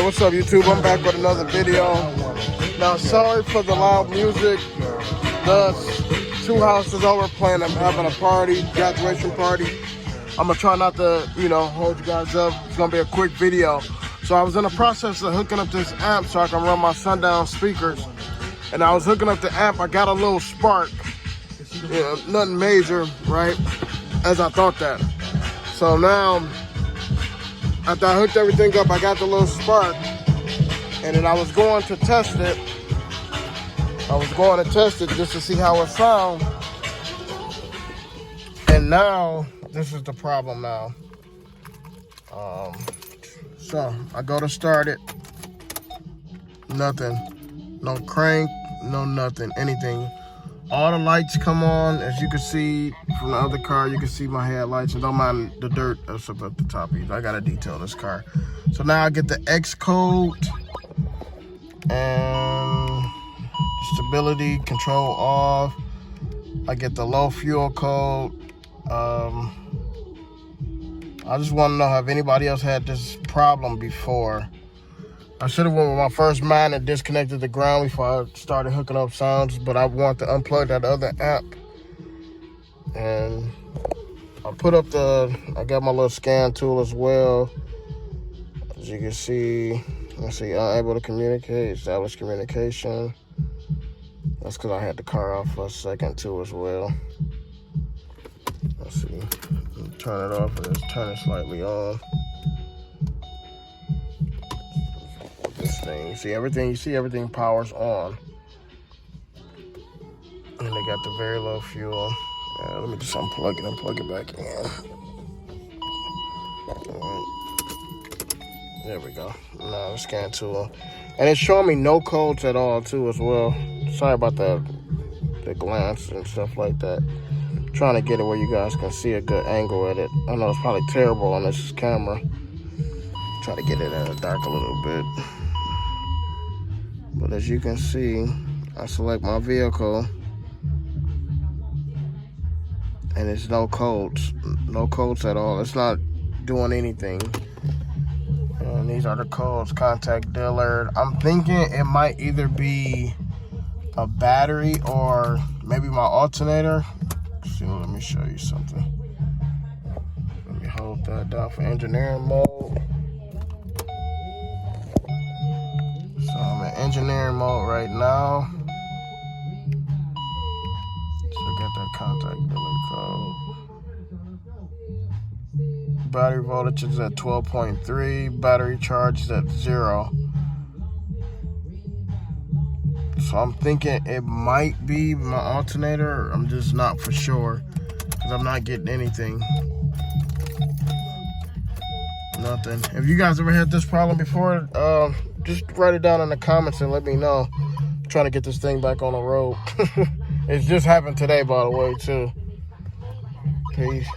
What's up, YouTube? I'm back with another video. Now, sorry for the loud music. The 2 houses over playing, I'm having a party, graduation party. I'm gonna try not to, hold you guys up. It's gonna be a quick video. So I was in the process of hooking up this amp so I can run my sundown speakers. And I was hooking up the amp, I got a little spark. Nothing major, right? As I thought that. So now, after I hooked everything up, I got the little spark. And then I was going to test it. Just to see how it sounds. And now, this is the problem now. So, I go to start it. Nothing. No crank, no nothing, anything. All the lights come on. As you can see from the other car, you can see my headlights. And don't mind the dirt that's up at the top of it. I gotta detail this car. So now I get the X code and stability control off. I get the low fuel code. I just want to know, have anybody else had this problem before? I should have went with my first mind and disconnected the ground before I started hooking up sounds, but I want to unplug that other amp. And I got my little scan tool as well. As you can see, let's see, unable to communicate, establish communication. That's because I had the car off for a second too as well. Let's see, turn it off and just turn it slightly on. This thing, you see everything powers on. And they got the very low fuel. Let me just unplug it and plug it back in. There we go. Now the scan tool. And it's showing me no codes at all too as well. Sorry about the glance and stuff like that. I'm trying to get it where you guys can see a good angle at it. I know it's probably terrible on this camera. Try to get it in the dark a little bit. But as you can see, I select my vehicle and it's no codes at all. It's not doing anything. And these are the codes, contact dealer. I'm thinking it might either be a battery or maybe my alternator. So let me show you something. Let me hold that down for engineering mode. So I'm in engineering mode right now. So get that contact dealer code. Battery voltage is at 12.3. Battery charge is at 0. So I'm thinking it might be my alternator. I'm just not for sure because I'm not getting anything. Nothing. If you guys ever had this problem before, just write it down in the comments and let me know. I'm trying to get this thing back on the road. It's just happened today, by the way, too. Peace.